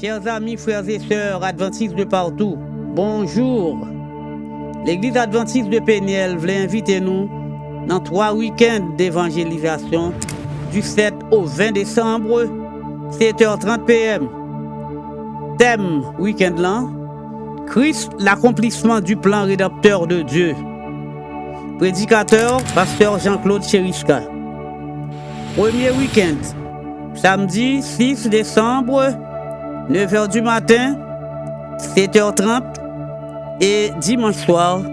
Chers amis, frères et sœurs adventistes de partout, bonjour. L'église adventiste de Péniel voulait inviter nous dans 3 week-ends d'évangélisation du 7 au 20 décembre, 7h30 p.m. Thème week-end là, Christ, l'accomplissement du plan rédempteur de Dieu. Prédicateur, pasteur Jean-Claude Chériska. Premier week-end, samedi 6 décembre, 9h du matin, 7h30 et dimanche soir,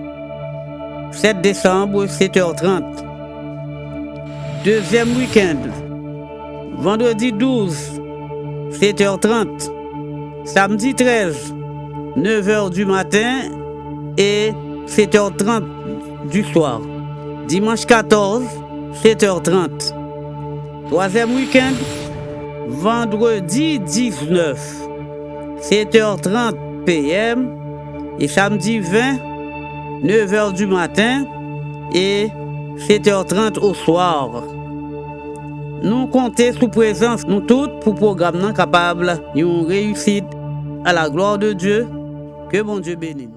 7 décembre, 7h30. Deuxième week-end, vendredi 12, 7h30, samedi 13, 9h du matin et 7h30 du soir. Dimanche 14, 7h30. Troisième week-end, vendredi 19, 7h30 p.m. et samedi 20, 9h du matin et 7h30 au soir. Nous comptons sous présence, nous toutes, pour programme non capable, une réussite à la gloire de Dieu. Que bon Dieu bénisse.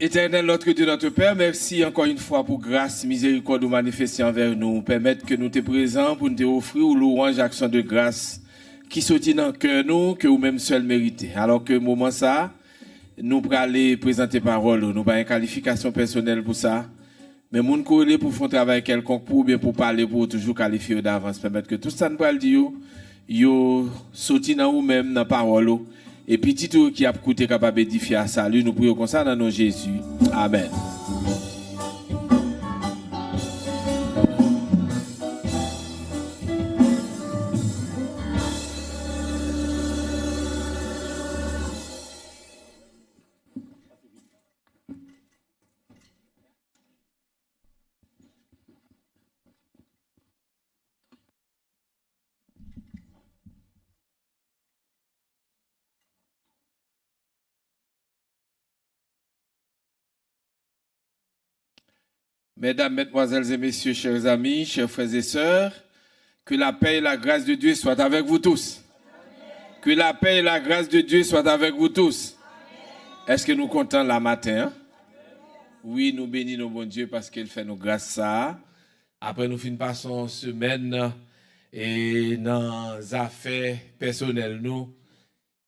Éternel, notre Dieu, notre Père, merci encore une fois pour grâce, miséricorde ou manifester envers nous. Permettre que nous te présents pour nous te offrir ou louange, action de grâce qui sortit dans le cœur nous, que nous-mêmes seuls méritons. Alors que moment ça, nous pour aller présenter parole, nous pas une qualification personnelle pour ça. Mais nous corrélés pour faire un travail quelconque pour bien pour parler, pour toujours qualifier d'avance. Permettre que tout ça nous parle dire, yo sorti dans nous-mêmes, dans la parole. Et puis, tout qui a coûté capable d'édifier à salut, nous prions comme ça dans nos Jésus. Amen. Mesdames, Mesdemoiselles et Messieurs, chers amis, chers frères et sœurs, que la paix et la grâce de Dieu soient avec vous tous. Amen. Que la paix et la grâce de Dieu soient avec vous tous. Amen. Est-ce que nous comptons la matin? Hein? Oui, nous bénissons nos bon Dieu parce qu'il fait nos grâces ça. Après, nous finissons par son semaine et dans les affaires personnelles, nous,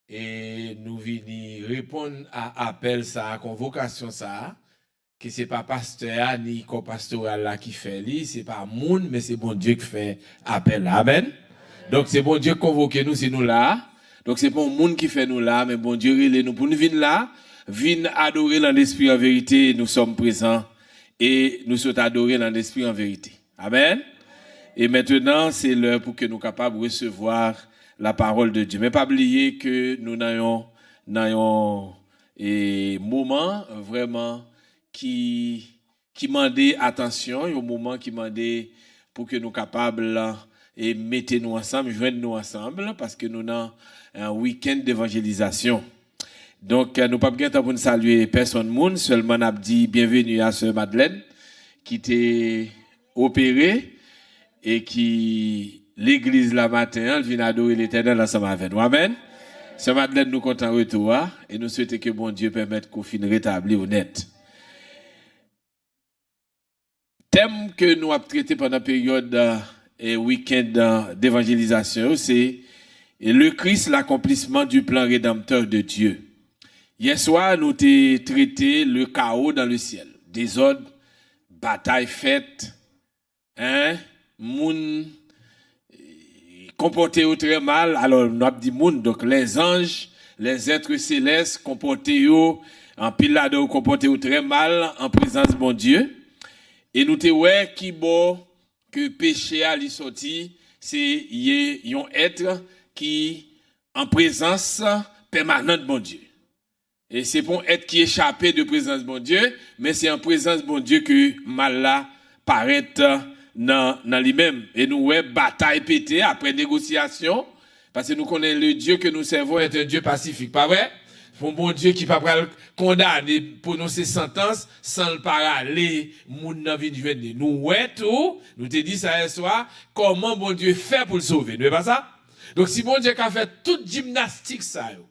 et nous venons répondre à appel ça, à convocation ça. Que c'est pas pasteur ni co-pastoral là qui fait li, c'est pas monde mais c'est bon Dieu qui fait appel. Amen. Donc c'est bon Dieu qui convoque nous, c'est nous là. Donc c'est pas monde qui fait nous là, mais bon Dieu relève nous pour nous venir là, venir adorer dans l'esprit en vérité, nous sommes présents et nous sommes adorés dans l'esprit en vérité. Amen. Et maintenant, c'est l'heure pour que nous capables de recevoir la parole de Dieu. Mais pas oublier que nous n'ayons un moment vraiment qui mandait attention, il y a un moment qui mandait pour que nous capables et mettez nous ensemble, joignez nous ensemble parce que nous avons un week-end d'évangélisation. Donc nous pas bien temps pour nous saluer personne monde, seulement n'a dit bienvenue à sœur Madeleine qui était opérée et qui l'église la matin, elle vient adorer l'Éternel ensemble avec nous. Amen. Sœur Madeleine nous compte en retour et nous souhaitons que bon Dieu permette qu'on finisse rétablir honnête. Thème que nous avons traité pendant la période et week-end d'évangélisation, c'est le Christ, l'accomplissement du plan rédempteur de Dieu. Hier soir, nous avons traité le chaos dans le ciel. Désordre, bataille faite, moun comporté très mal. Alors, nous avons dit moun, donc les anges, les êtres célestes comporté en pile là comporté très mal en présence de bon Dieu. Et nous te ouais qui bon que péché a li sorti, c'est un être qui en présence permanente de bon Dieu. Et c'est pour être qui échappé de présence de bon Dieu, mais c'est en présence de bon Dieu que mal là paraît dans lui-même. Et nous ouais bataille pété après négociation, parce que nous connaissons le Dieu que nous servons est un Dieu pacifique, pas vrai? Un bon Dieu qui pas pral condamner prononcer sentence sans le parler moun nan vinn joindre nous ouais tout nous te dit ça hier soir comment bon Dieu fait pour le sauver n'est pas ça donc si bon Dieu a fait toute gymnastique ça yo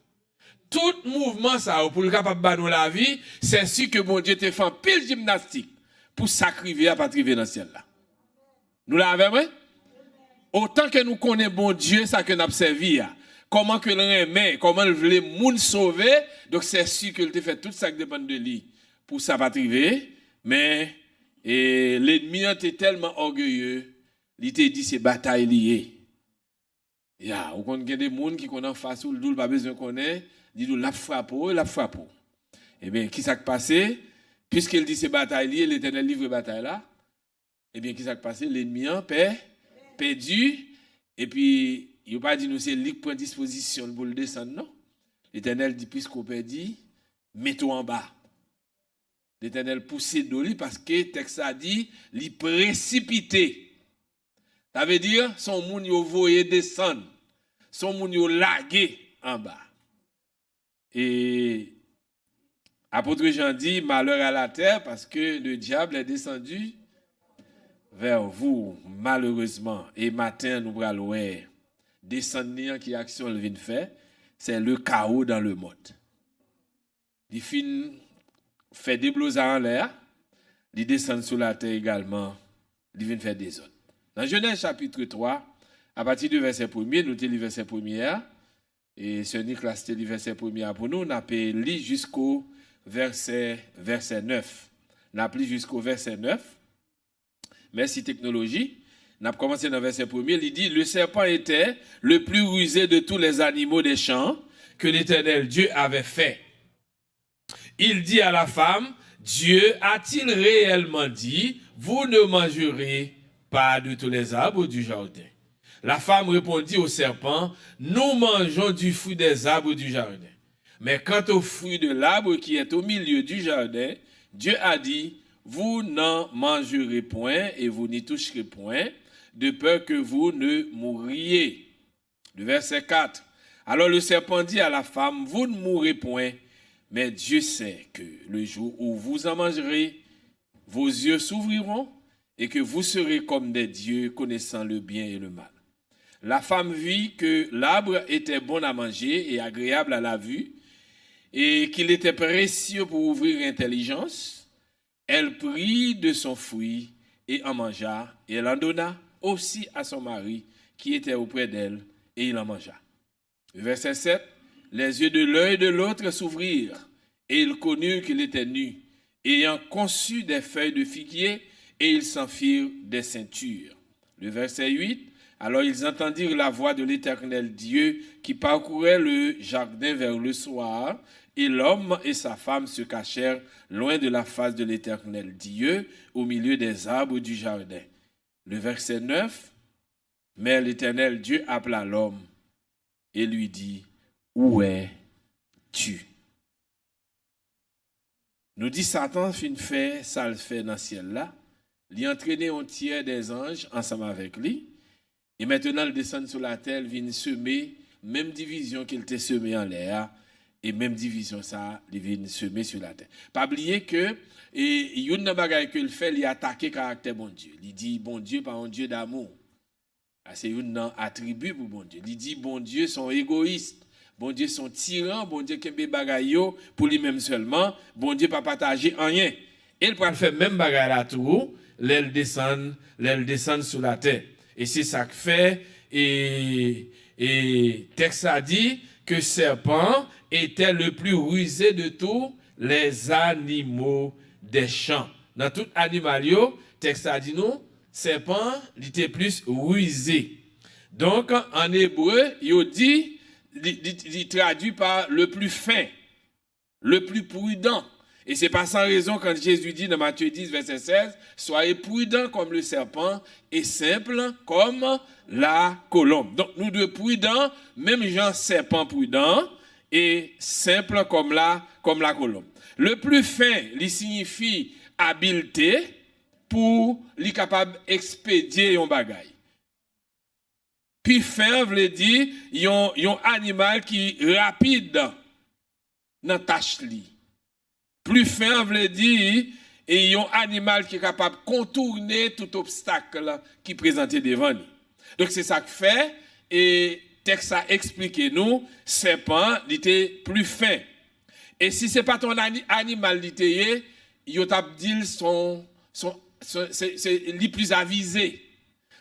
tout mouvement ça pour le capable banou la vie c'est sûr que bon Dieu te fait pile gymnastique pour sacrifier à pas arriver dans le ciel là nous l'avons autant que nous connaissons bon Dieu ça que nous avons servi comment que l'aimer, comment il voulait moun sauver, donc c'est sûr qu'il te fait tout ça qui dépend de lui pour ça pas arriver, mais l'ennemi était tellement orgueilleux, il t'a dit c'est bataille liée. Ya, ou connaît des gens qui connaissent en face ou le pas besoin connaît, dit la frappe. Eh bien, qui s'est passé puisqu'il dit c'est bataille liée, l'Éternel livre bataille là. Eh bien, qui s'est passé l'ennemi a perdu et puis il n'a pas dit nous c'est lui qui prend disposition pour le descendre, non. L'Éternel dit, puisqu'on peut dire, mets-toi en bas. L'Éternel pousse de lui parce que le texte a dit, il précipité. Ça veut dire, son moun yo voye descendre. Son moun yo lagué en bas. Et apôtre Jean dit, malheur à la terre parce que le diable est descendu vers vous, malheureusement. Et matin, nous allons descendre qui action il vient faire, c'est le chaos dans le monde. Il fait des blousards en l'air, il descend sur la terre également, il vient faire des autres. Dans Genèse chapitre 3, à partir du verset 1er, nous avons le verset 1er, et ce Nicolas c'était le verset 1er pour nous, on a lu jusqu'au verset 9. On a lu jusqu'au verset 9. Merci technologie. On a commencé dans le verset 1er, il dit, le serpent était le plus rusé de tous les animaux des champs que l'Éternel Dieu avait fait. Il dit à la femme, Dieu a-t-il réellement dit, vous ne mangerez pas de tous les arbres du jardin? La femme répondit au serpent, nous mangeons du fruit des arbres du jardin. Mais quant au fruit de l'arbre qui est au milieu du jardin, Dieu a dit, vous n'en mangerez point et vous n'y toucherez point, de peur que vous ne mouriez. Le verset 4. Alors le serpent dit à la femme, vous ne mourrez point, mais Dieu sait que le jour où vous en mangerez, vos yeux s'ouvriront et que vous serez comme des dieux connaissant le bien et le mal. La femme vit que l'arbre était bon à manger et agréable à la vue et qu'il était précieux pour ouvrir l'intelligence. Elle prit de son fruit et en mangea et elle en donna aussi à son mari qui était auprès d'elle, et il en mangea. Verset 7, les yeux de l'un et de l'autre s'ouvrirent, et ils connurent qu'il était nu, ayant conçu des feuilles de figuier, et ils s'en firent des ceintures. Le verset 8, alors ils entendirent la voix de l'Éternel Dieu qui parcourait le jardin vers le soir, et l'homme et sa femme se cachèrent loin de la face de l'Éternel Dieu, au milieu des arbres du jardin. Le verset 9, mais l'Éternel Dieu appela l'homme et lui dit, où es-tu? Nous dit Satan fin fait, ça le fait dans le ciel là, il entraîné un tiers des anges ensemble avec lui, et maintenant il descend sur la terre, il vient semer, même division qu'il t'a semé en l'air, et même division ça, il vient semer sur la terre. Pas oublier que et une bagaille que il fait, il attaque le caractère bon Dieu. Il dit bon Dieu pas un Dieu d'amour. C'est une attribut pour bon Dieu. Il dit bon Dieu sont égoïstes. Bon Dieu sont tyrans, bon Dieu qui fait bagaille pour lui-même seulement, bon Dieu pas partager rien. Et il peut faire même bagaille là tout, l'aile descend sur la terre. Et c'est ça que fait et texte a dit que serpent était le plus rusé de tous les animaux des champs. Dans tout animal, texte a dit nous, serpent, il était plus rusé. Donc, en hébreu, il traduit par le plus fin, le plus prudent. Et c'est pas sans raison quand Jésus dit dans Matthieu 10, verset 16, soyez prudents comme le serpent et simples comme la colombe. Donc, nous deux prudents, même Jean serpent prudent et simple comme la colombe. Le plus fin, il signifie habileté pour lui capable expédier un bagage. Puis fin veut dire un animal qui rapide dans tâche li. Plus fin veut dire et un animal qui est capable de contourner tout obstacle qui présenté devant nous. Donc c'est ça que fait et texte a expliqué nous serpent il était plus fin. Et si c'est pas ton animal il était yo t'a dit c'est les plus avisé.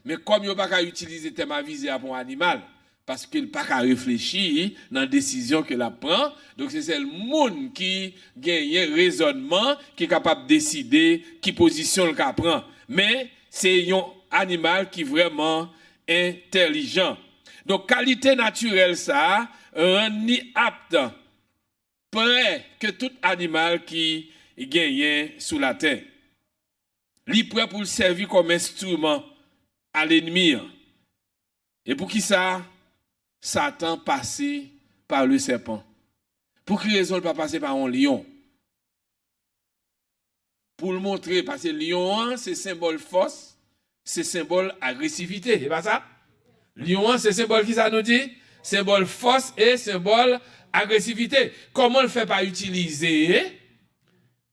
Mais comme yo pas qu'à utiliser terme avisé pour un animal parce qu'il pas qu'à réfléchir dans la décision que la prend, donc c'est le monde qui gagne raisonnement qui est capable de décider qui position le qu'a prend. Mais c'est un animal qui est vraiment intelligent. Donc qualité naturelle ça rend ni apte prêt que tout animal qui gagne sous la terre. Li prêt pour le servir comme instrument à l'ennemi. Et pour qui ça? Satan passé par le serpent. Pour quelle raison il pas passer par un lion? Pour le montrer, parce que le lion, c'est symbole force, c'est symbole agressivité. C'est pas ça? Lion, c'est symbole qui ça nous dit? Symbole force et symbole agressivité. Comment le fait pas utiliser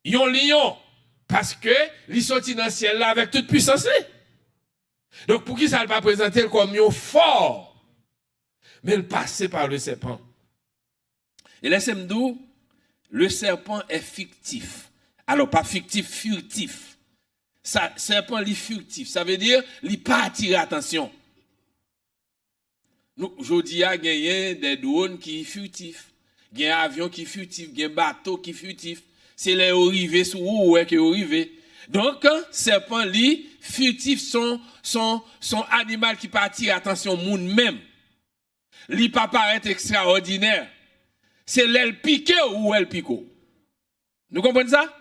un lion? Parce que il sorti dans le ciel là avec toute puissance. Donc pour qui ça ne pas présenter comme un fort? Mais il passait par le serpent. Et laissez-moi dire, le serpent est fictif. Alors pas fictif, furtif. Ça, serpent est furtif. Ça veut dire, il n'a pas attiré attention. Nous, aujourd'hui, il y a des drones qui sont furtifs. Il y a un avion qui est furtif. Il y a un bateau qui est furtif. C'est les arrivés sous où est qui est arrivé. Donc, serpent, li, furtif, son animal qui pas attirer attention monde même. Li pas paraître extraordinaire. C'est l'aile piqué ou elle pico. Nous comprenez ça?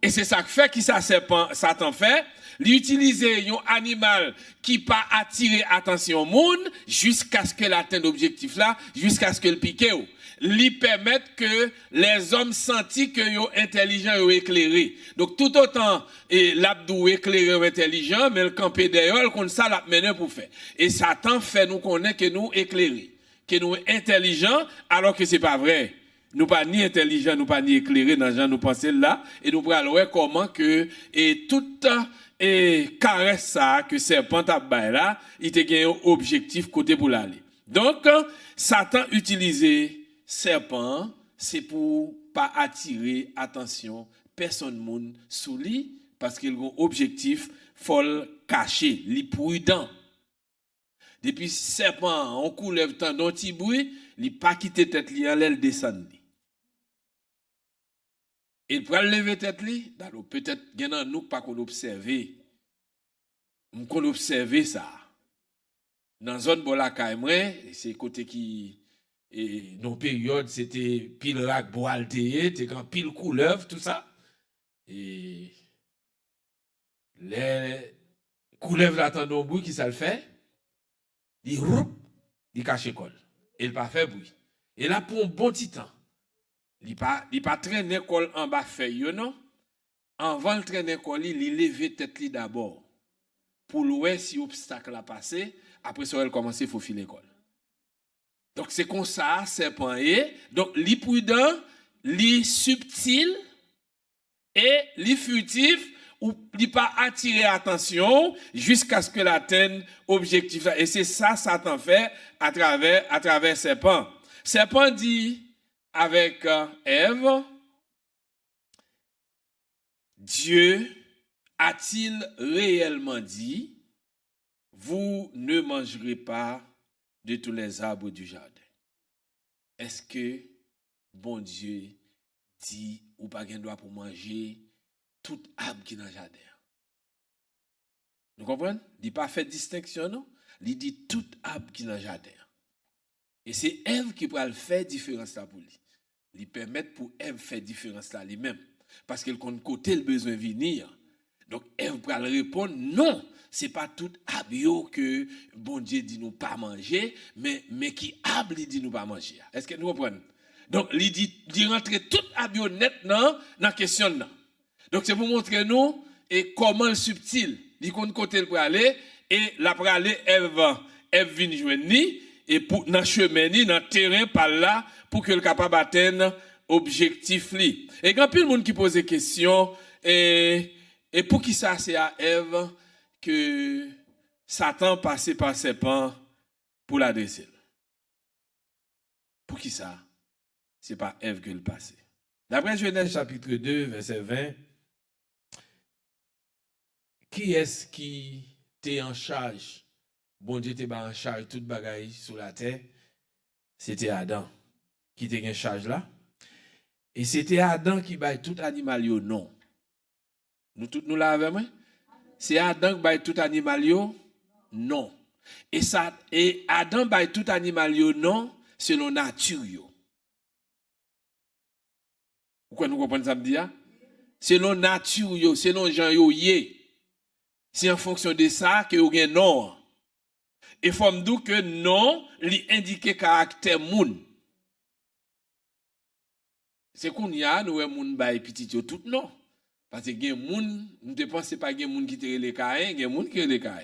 Et c'est ça que fait qui ça serpent, Satan fait. L'utiliser un animal qui pas attirer attention monde jusqu'à ce qu'elle atteigne l'objectif là, jusqu'à ce que le pique ou. Lui permettre que les hommes sentent que yo intelligent ou éclairé. Donc tout autant l'abdou éclairé ou intelligent, mais le campé d'ailleurs comme ça l'a mené pour faire. Et Satan fait nous connaître que nous éclairés, que nous intelligents alors que c'est pas vrai. Nous pas ni intelligents, nous pas ni éclairés dans gens nous penser là et nous prenons voir comment que et tout et caresse ça que serpent a bail là, il te gagne un objectif côté pour l'aller. Donc Satan utilisé serpent, c'est pour pas attirer attention personne monde sous lui parce qu'il a un objectif faut le cacher, li prudent. Depuis serpent on coulève tant d'un petit bruit, il pas quitter tête li en l'aile descendre. Il prend lever tête li, peut-être gen nous pas qu'on observer. Qu'on observer ça. Dans zone bolaka c'est côté qui et nos périodes c'était pile rac boalté, c'était quand pile couleuvre tout ça. Et les couleuvres attendent au bruit qui ça le fait. Il cache l'école. Il pas fait bruit. Et là pour un bon petit temps. Il pas traîner l'école en bas feuille non. Avant le traîner l'école, il lever tête li d'abord. Pour voir si obstacle a passé, après ça elle commence à faufiler l'école. Donc c'est comme ça, serpent est. Donc li prudent, li subtil et li furtif ou li pas attirer attention jusqu'à ce que l'atteigne objectif. Et c'est ça Satan fait à travers serpent. Serpent dit avec Ève, Dieu a-t-il réellement dit, vous ne mangerez pas de tous les arbres du jardin? Est-ce que bon Dieu dit ou pas gen droit pour manger tout arbre qui dans le jardin? Vous comprenez? Il pas fait distinction non? Il dit tout arbre qui dans le jardin. Et c'est Ève qui peut faire différence là pour lui. Il permet pour Ève faire différence là lui-même parce qu'elle compte côté le besoin de venir. Donc Ève peut répondre non, c'est pas tout arbre que bon Dieu dit nous pas manger, mais qui arbre dit nous pas manger. Est-ce que nous comprenons? Donc il dit rentrer tout arbre net dans question là. Donc c'est pour montrer nous et comment le subtil, il compte côté le pour aller et la pour aller Ève vient joindre et pour dans chemin ni dans terrain par là pour que le capable atteindre objectif li. Et quand pile monde qui pose des questions et pour qui ça c'est à Ève que Satan passait par serpent pour l'adresser. Pour qui ça? C'est pas Ève que le passait. D'après Genèse chapitre 2 verset 20, qui est-ce qui était en charge? Bon Dieu était en charge toute bagaille sur la terre. C'était Adam qui était en charge là. Et c'était Adam qui baille tout animal yo non. Nous tous nous l'avons, c'est Adam qui baille tout animal yo non. Et Adam baille tout animal yo non selon nature yo. Pourquoi nous comprenons ça me dit? Selon nature yo, selon gens yo yé. C'est en fonction de ça que vous avez non. Et il faut me dire que non, lui indique caractère moun. C'est qu'on y a, nous, moun bay petit yo tout non. Parce que gen moun, nous ne pensons pas gen moun qui te les caïn, gen moun qui les caïn.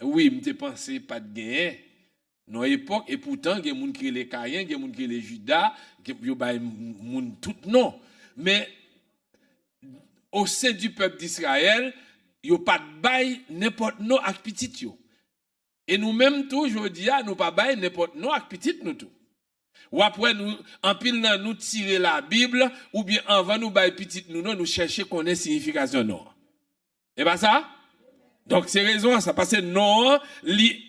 Oui, nous ne pensons pas de gen. Non époque, et pourtant, gen moun qui les caïn, gen moun qui les judas, yo bay moun tout non. Mais, au sein du peuple d'Israël, yo pas de bail n'importe non ak petit yo. Et nous même tout jodi a nous pas bail n'importe non ak petit nous tout. Ou après nous en pile nan nous tirer la Bible ou bien avant nous bail petit nous non nous chercher connaître signification non. Et pas ça? Donc c'est raison ça parce que non li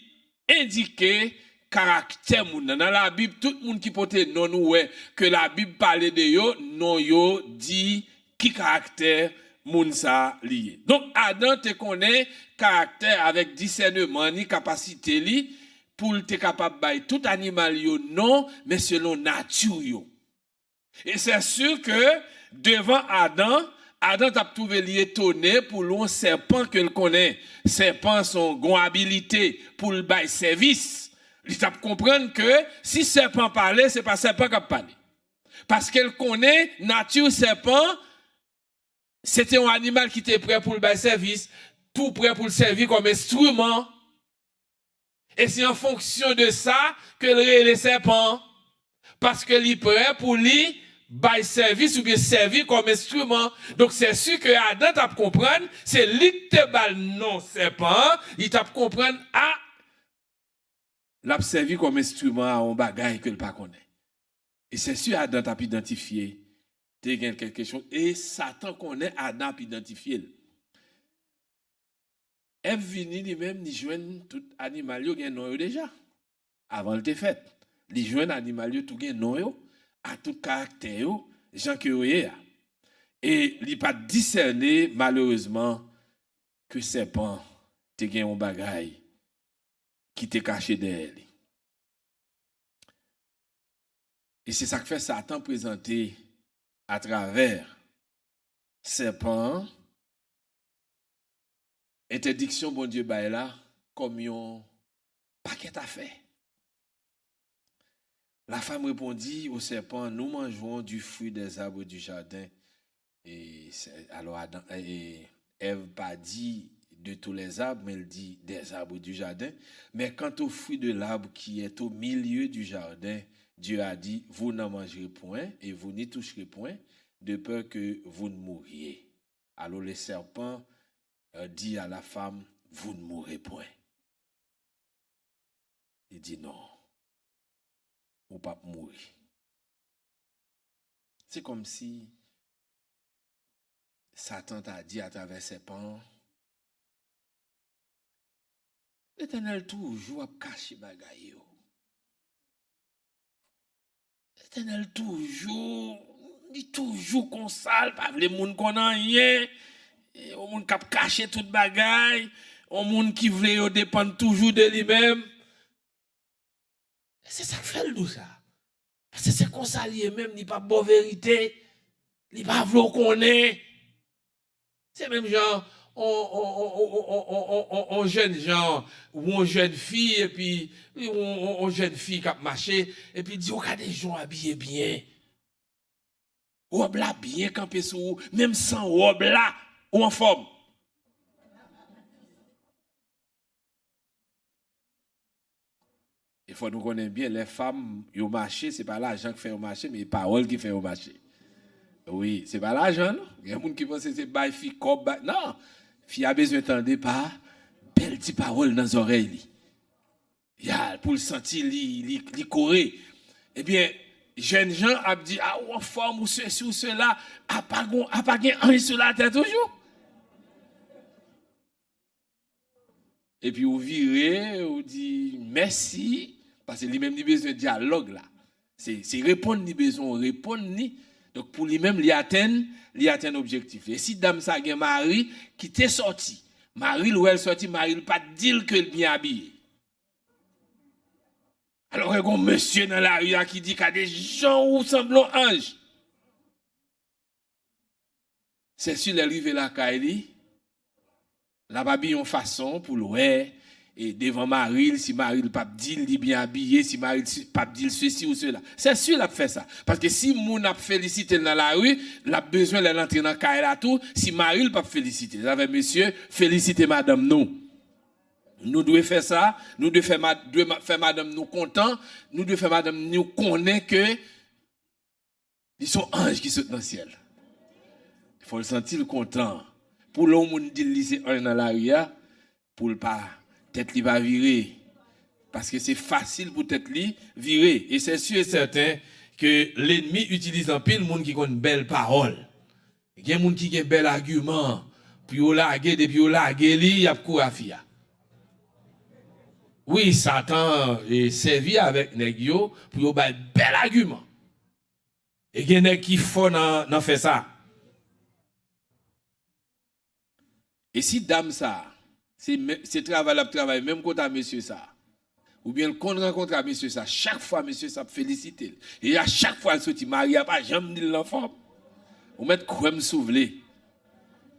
indiquer caractère moun dans la Bible tout monde qui porte non nous ouais que la Bible parle de yo non yo dit qui caractère moun sa lié. Donc Adam te connaît caractère avec discernement ni capacité li pour te capable bay tout animal yo non mais selon nature yo. Et c'est sûr que devant Adam t'a trouvé li étonné pour l'on serpent que le connaît. Serpent son gon habilité pour le bay service. Il t'a comprendre que si serpent parlait, c'est pas serpent qui parle. Parce qu'elle connaît nature serpent. C'était un animal qui était prêt pour le bail service, tout prêt pour le servir comme instrument. Et c'est en fonction de ça que le serpent, parce que il est prêt pour lui bail service ou bien servir comme instrument. Donc c'est sûr que Adam t'a comprendre, c'est lui qui te balle non serpent, il t'a comprendre l'a servi comme instrument à un bagage que le pas connaît. Et c'est sûr Adam t'a identifié quelque chose et Satan connaît Adam pour identifier. Ève vini lui-même ni joindre tout animal yo gen non yo déjà avant le te fait. Li joindre animal yo tout gen non yo à tout caractère yo, gens que yo est. Et li pas discerner malheureusement que serpent te gen un bagay qui te caché derrière lui. Et c'est ça que fait Satan présenter à travers serpent, interdiction bon Dieu bail là comme un paquet à faire. La femme répondit au serpent, nous mangerons du fruit des arbres du jardin. Et alors Adam et Ève pas dit de tous les arbres, mais elle dit des arbres du jardin. Mais quant au fruit de l'arbre qui est au milieu du jardin, Dieu a dit, vous n'en mangerez point et vous n'y toucherez point, de peur que vous ne mouriez. Alors le serpent dit à la femme, vous ne mourrez point. Il dit non, vous ne pas mourir. C'est comme si Satan t'a dit à travers serpent, l'Éternel toujours a caché bagaille yo. L'Éternel toujours comme ça, pas les moun connant rien, au moun k'ap caché toute bagaille, au moun qui veut yo dépendre toujours de lui-même. C'est ça que fait tout ça. Parce que c'est comme ça lui-même, il pas bonne vérité, il pas vouloir connaître. C'est même genre on jeune gens ou on jeune fille et puis on jeune fille qui a marché et puis dit regarde des gens habillés bien. Robe là bien campé sous même sans robe là ou en forme. Il faut nous connaître bien, les femmes, au marché, ce n'est pas l'argent qui fait au marché, mais les paroles qui fait au marché. Oui, ce n'est pas l'argent, non? Il y a des gens qui pensent que c'est bail, fille, cop, non. Fille a besoin d'entendre pas belle petite parole dans les oreilles. Il y a pour le sentir, li courir. Eh bien, jeunes gens ont dit, ah, on forme ou ceci ou cela, a pas un sur la tête toujours. Et puis, vous virez, vous dites merci, parce que lui-même, il a besoin de dialogue là. C'est répondre, il a besoin de répondre. Donc, pour lui-même, il atteint l'objectif. Et si dame ça a un mari qui t'est sorti, Marie, où elle sorti, Marie, il pas dire qu'elle est bien habillée. Alors, il y a un monsieur dans la rue qui dit qu'il y a des gens où semblent anges. C'est sûr, l'arrivée là, Kaili, la babille en façon pour l'ouer, et devant Marie, si Marie le pape dit, il est bien habillé, si Marie le pape dit ceci ou cela. C'est sûr, il a fait ça. Parce que si moun a félicité dans la rue, il a besoin de l'entrer dans Kaila tout, si Marie le pape félicité. Vous savez, monsieur, félicitez madame nous. Nous devons faire ça, nous devons faire madame nous content, nous devons faire madame nous connaître que ils sont anges qui sont dans le ciel. Il faut le sentir content. Pour l'homme qui dit c'est un dans la rue, pour le pas, tête li va virer. Parce que c'est facile pour tête li virer. Et c'est sûr et certain que l'ennemi utilise en pile monde qui a une belle parole. Il y a des gens qui ont un bel argument. Puis on lague, depuis on lague, il y a quoi à faire. Oui, Satan est servi avec Negio pour yon ba bel argument. Et il y a des qui font dans fait ça. Et si dame ça, c'est travail, même quand à monsieur ça, ou bien qu'on rencontre à monsieur ça, chaque fois monsieur ça félicite. Et à chaque fois, elle se dit, Marie a pas jamais dit l'enfant. Ou mettre quoi me souveler.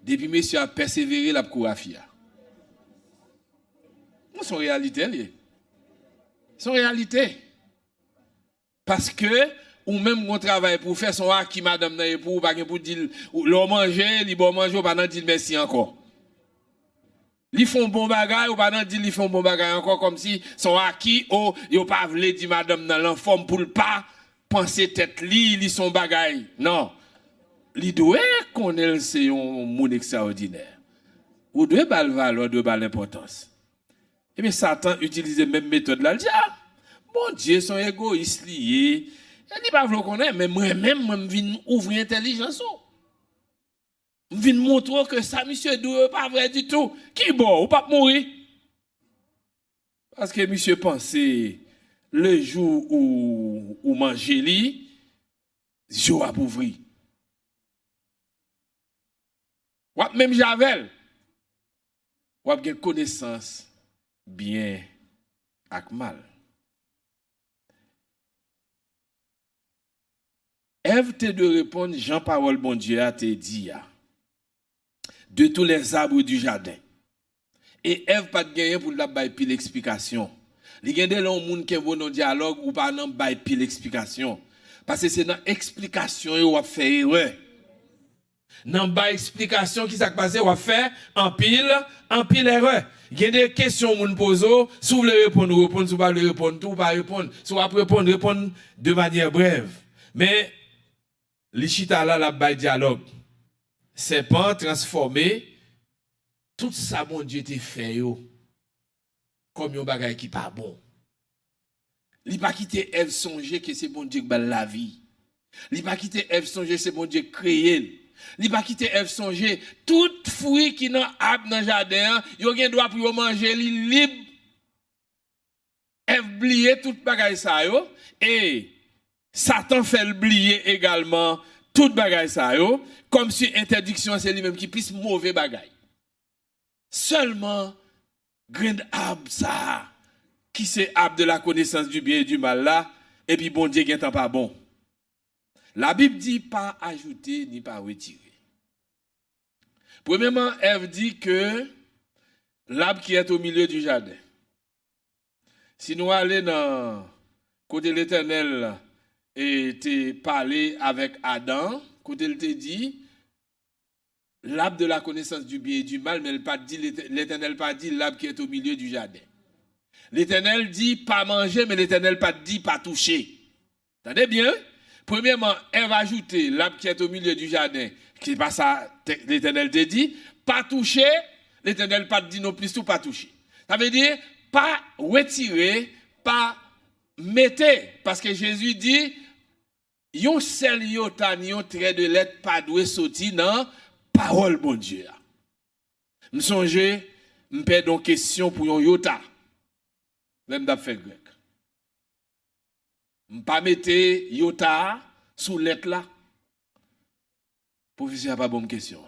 Depuis monsieur a persévéré la courafia. C'est une réalité. C'est une réalité. Parce que, ou même on travaille pour faire son acquis, madame, pour dire, l'on manger, li bon manger, ou pas dire merci encore. Li font bon bagay, ou pas dire li font bon bagay encore, comme si son acquis, ou yo pas vle dire madame dans l'enfant pour le pas penser tête li son bagay. Non. Li doit connaître c'est un monde extraordinaire. Ou doit bal valeur, doit bal l'importance. Et bien, Satan utilise la même méthode là. Il dit, ah, bon Dieu, son égoïste lié. Il dit, pas vous connaître, mais moi-même, je viens ouvrir l'intelligence. Je viens montrer que ça, monsieur, n'est pas vrai du tout. Qui est bon, ou pas mourir? Parce que monsieur pensait, le jour où manger li, jour à ouvrir. Ou même Javel, ou a une connaissance bien ak mal. Ève te de répondre, Jean parole bon Dieu a te dit de tous les arbres du jardin. Et Ève pas de gagner pour la bailler pile explication. Li gen de l'on moun qui bon dialogue ou pas nan bailler pile explication. Parce que c'est dans explication yo a fait erreur. Nan ba explication qui s'est passé ou a fait en pile erreur. Il y a des questions que vous posez, si vous voulez répondre, si vous ne voulez pas répondre, tout pas répondre. Si vous voulez répondre de manière brève. Mais, les chita là, la bail dialogue. C'est pas transformé, tout ça, mon Dieu, te fait, yo, comme un bagage qui pas bon. Il pas quitter Ève songer que c'est bon Dieu qui bat la vie. Il pas quitter Ève songer que c'est bon Dieu qui crée. Li pa kite Ève songer tout fruit qui nan arbre dans jardin yo gen droit pour manger li libre. Ève oublié tout bagay ça yo et Satan fait oublier également tout bagay ça yo comme si interdiction c'est lui-même qui puisse mauvais bagay. Seulement grand arbre ça qui c'est arbre de la connaissance du bien et du mal là et puis bon Dieu gen tant pas bon. La Bible dit pas ajouter ni pas retirer. Premièrement, Ève dit que l'arbre qui est au milieu du jardin. Si nous allons dans côté l'Éternel et te parler avec Adam, côté il te dit l'arbre de la connaissance du bien et du mal, mais l'Éternel pas dit l'arbre qui est au milieu du jardin. L'Éternel dit pas manger, mais l'Éternel pas dit pas toucher. Entendez bien? Premièrement, Ève a ajouté l'arbre qui est au milieu du jardin, qui n'est pas ça, l'Éternel te dit, pas toucher, l'Éternel pas dit non plus tout pas toucher. Ça veut dire, pas retirer, pas mettre, parce que Jésus dit, yon seul yota, yon trait de lettre, pas doué sorti dans parole, bon Dieu. Je songe, je pose donc question pour yon yota. Même d'ap fait grec. Je ne pas mettre yota sous lettre là. Professeur n'a pas bonne question.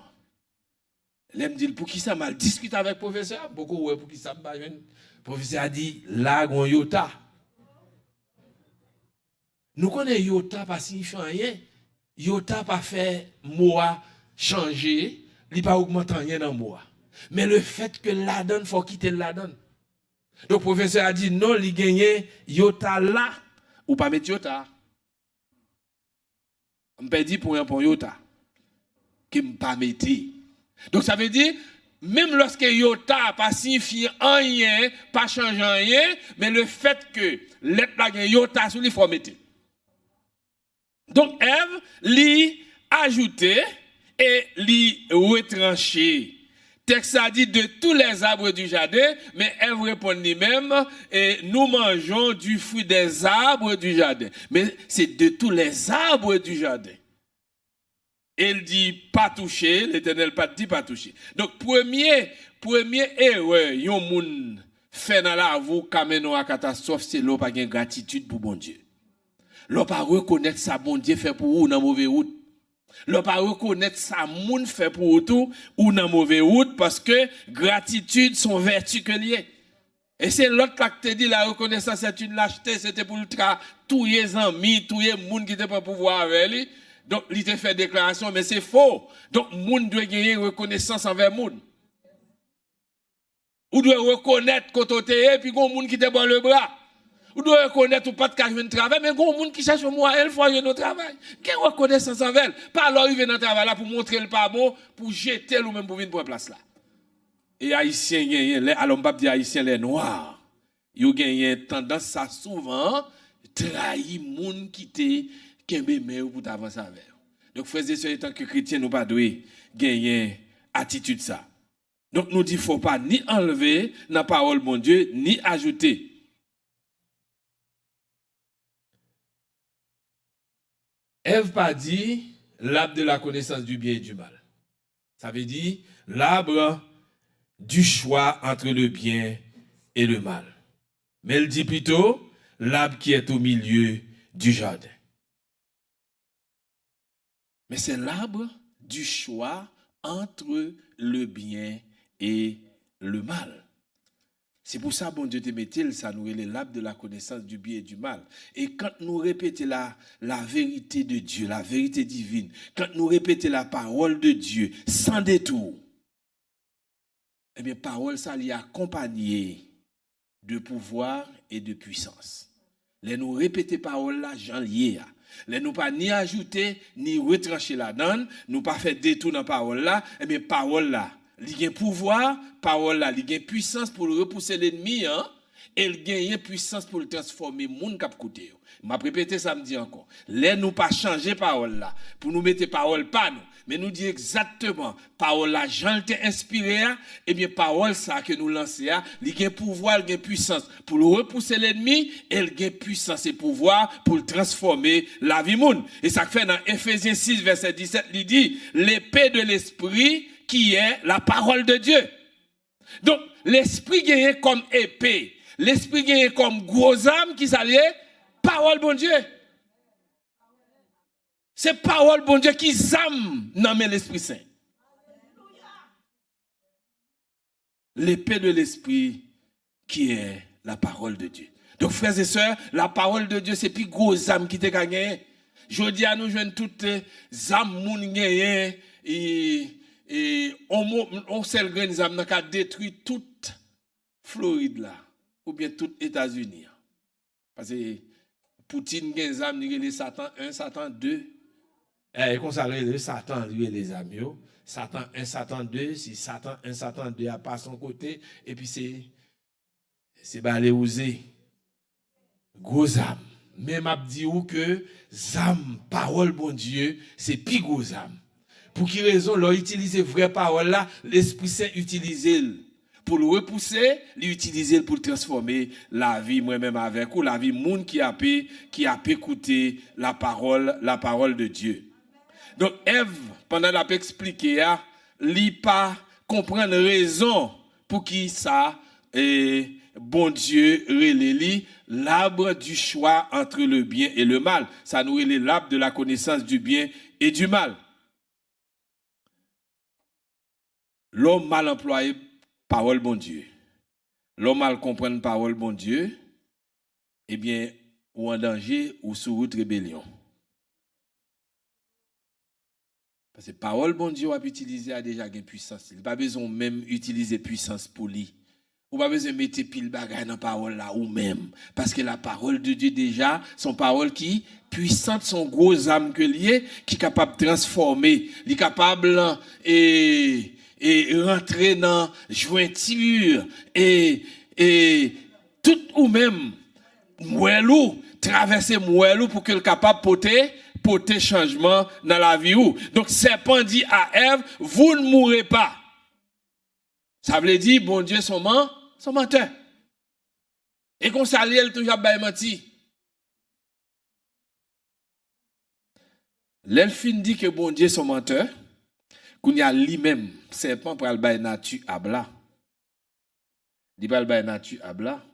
Elle me dit, pour qui ça mal discute avec le professeur? Beaucoup, ouais, pour qui ça m'a Le professeur a dit, là, on yota. Nous connaissons yota pas signifiant rien. Yota pas fait moi changer, il pas augmenter rien dans moi. Mais le fait que la donne, faut quitter la donne. Donc, le professeur a dit, non, il gagne yota là, ou pas mettre yota. On peut dire pour un point yota, qui ne pas mettre. Donc, ça veut dire, même lorsque yota pas signifie rien, pas changer rien, mais le fait que l'être là gagne yota, il faut mettre. Donc, Ève l'y ajouté et l'y retranché. Texte a dit de tous les arbres du jardin, mais Ève répond lui-même, et nous mangeons du fruit des arbres du jardin. Mais c'est de tous les arbres du jardin. Elle dit pas toucher, l'Éternel pas dit pas toucher. Donc, premier erreur, yon moun fait dans la vie, kameno à catastrophe, c'est l'on pas gen gratitude pour bon Dieu. L'on pas reconnaître ça bon Dieu fait pour vous dans mauvaise route. L'on pas reconnaître ça moun fait pour vous tout ou dans mauvaise route parce que gratitude sont vertus que lié. Et c'est l'autre qui te dit la reconnaissance c'est une lâcheté, c'était pour le tous les amis, tous les moun qui te pas pouvoir avec lui. Donc il te fait déclaration mais c'est faux. Donc moun doit gagner reconnaissance envers moun. Ou doit reconnaître quand tu es puis gon moun qui te bat le bras. Ou doit reconnaître ou pas de cas de travail, mais gon moun qui cherche moi elle fois un travail. Quelle reconnaissance envers elle? Pas alors arriver dans le travail là pour montrer le pas bon, pour jeter ou même pour venir pour place là. Et haïtiens gagnent, alors on pas dire haïtiens les noirs. Yo gagnent tendance ça souvent trahir moun qui te kembe meilleur pour t'avancer avec. Donc frères et sœurs, tant que chrétiens nous pas doué gagner attitude ça. Donc nous dit faut pas ni enlever la parole mon Dieu ni ajouter. Ève pas dit l'arbre de la connaissance du bien et du mal. Ça veut dire l'arbre du choix entre le bien et le mal. Mais elle dit plutôt l'arbre qui est au milieu du jardin. Mais c'est l'arbre du choix entre le bien et le mal. C'est pour ça, bon Dieu te met-il, ça nous est l'arbre de la connaissance du bien et du mal. Et quand nous répétons la vérité de Dieu, la vérité divine, quand nous répétons la parole de Dieu sans détour, eh bien, parole, ça l'y accompagné de pouvoir et de puissance. Les nous répéter parole là, j'en lié. Les nous pas ni ajouter, ni retrancher la donne, nous pas faire détour dans parole là, eh bien, parole là, il y a pouvoir, parole là, il y a puissance pour repousser l'ennemi, hein, et il y a puissance pour le transformer moun k'ap koute yo. M'a répété samedi encore. Les nous pas changer parole là, pour nous mettre parole pas nous, mais nous dit exactement parole là, Jean t'ai inspiré, et bien parole ça que nous lancer, il y a pouvoir, il y a puissance pour le repousser l'ennemi, et il y a puissance et pouvoir pour le transformer la vie moun. Et ça fait dans Ephésiens 6 verset 17, il dit l'épée de l'esprit qui est la parole de Dieu. Donc, l'esprit gagne comme épée. L'esprit gagne comme gros âme qui s'allie, parole bon Dieu. C'est parole bon Dieu qui zame nomme l'Esprit Saint. L'épée de l'esprit qui est la parole de Dieu. Donc, frères et sœurs, la parole de Dieu, c'est plus gros âme qui te gagne. Je dis à nous, jeunes toutes âmes moun gagne et on seul grain d'âme qui a détruit toute Floride là, ou bien toute États-Unis. Parce que Poutine gagne des âmes, il y a Satan 1, Satan 2. Et comme ça, le Satan, lui, et les amis, Satan 1, Satan 2, si Satan 1, Satan 2 a pas son côté, et puis c'est c'est balé osé. Gros âme. Même m'a dit ou que âme, parole bon Dieu, c'est plus gros âme. Pour qui raison l'on utilise vraie parole là, l'Esprit Saint utilise pour le repousser, l'utiliser pour transformer la vie moi-même avec ou la vie monde qui a écouté la parole de Dieu. Donc Ève pendant la expliquer li pas comprendre raison pour qui ça et bon Dieu relève l'arbre du choix entre le bien et le mal. Ça nous relève l'arbre de la connaissance du bien et du mal. L'homme mal employé parole bon Dieu. L'homme mal comprendre parole bon Dieu, eh bien, ou en danger ou sous route rébellion. Parce que parole bon Dieu a utilisé a déjà une puissance. Il n'a pas besoin même utiliser puissance pour lui. Ou pas besoin de mettre pile bagay dans parole là ou même. Parce que la parole de Dieu déjà, son parole qui puissante, son gros âme que lié, qui est capable de transformer, qui est capable et rentrer dans jointure et tout ou même moellou, traverser moellou pour qu'il capable porter changement dans la vie ou. Donc serpent dit à Ève, vous ne mourrez pas. Ça veut dire bon Dieu son menteur. Et qu'on s'allie elle toujours bail menti. L'elfine dit que bon Dieu son menteur. Qu'on y a lui-même, serpent pour le bail nature abla. Dit pas le bail nature abla.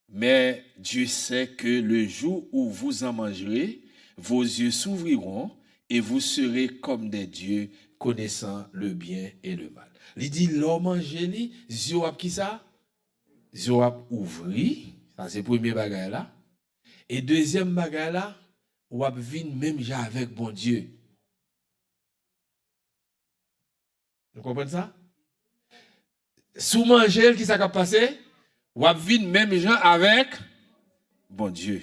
Mais Dieu sait que le jour où vous en mangerez, vos yeux s'ouvriront et vous serez comme des dieux connaissant le bien et le mal. Il dit l'homme manger li, yeux ap qui ça? Yeux ap ouvri, ça c'est premier bagage là. Et deuxième bagage là, ou ap vin même ja avec bon Dieu. Vous comprenez ça? Sous manger, qui ça va passer? Ou ap vin même gens avec bon Dieu.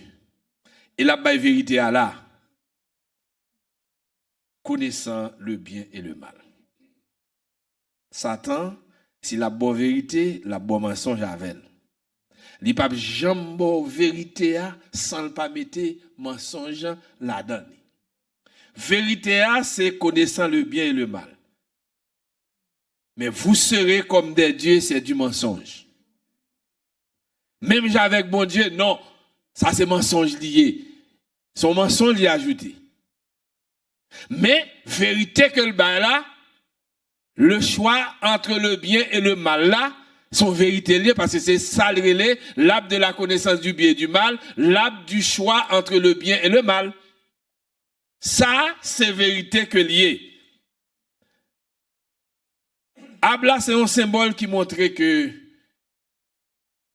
Et la baille vérité à là. Connaissant le bien et le mal. Satan, si la bonne vérité, la bonne mensonge avec. Li pa jamais bonne vérité sans pas mettre mensonge là-dedans. Vérité c'est connaissant le bien et le mal. Mais vous serez comme des dieux, c'est du mensonge. Même avec bon Dieu, non, ça c'est mensonge lié. Son mensonge lié ajouté. Mais vérité que le bail là, le choix entre le bien et le mal là, sont vérité liées parce que c'est ça l'arbre de la connaissance du bien et du mal, l'arbre du choix entre le bien et le mal. Ça, c'est vérité que lié. Arbre là, c'est un symbole qui montre que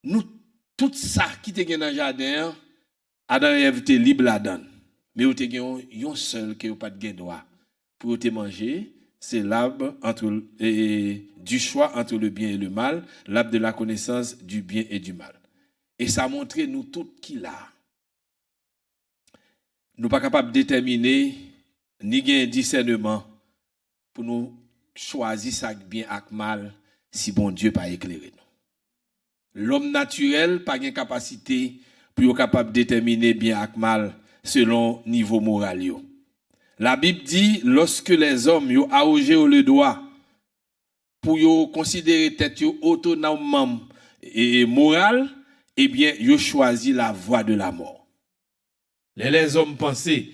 nous, tout ça qui te dans le jardin, Adam et Ève étaient libres là-dedans. Mais vous avez un seul qui n'a pas de droit pour te manger, c'est l'arbre du choix entre le bien et le mal, l'arbre de la connaissance du bien et du mal. Et ça montre nous tout qui là. Nous ne sommes pas capables de déterminer ni gagner discernement pour nous choisir ça bien et mal si bon Dieu pas éclairé nous. L'homme naturel n'a pas de capacité pour être capable de déterminer bien et mal selon niveau moral. La Bible dit, lorsque les hommes ont arrogé le doigt pour considérer tête autonomement et moral, eh bien, ils ont choisi la voie de la mort. Les hommes pensaient,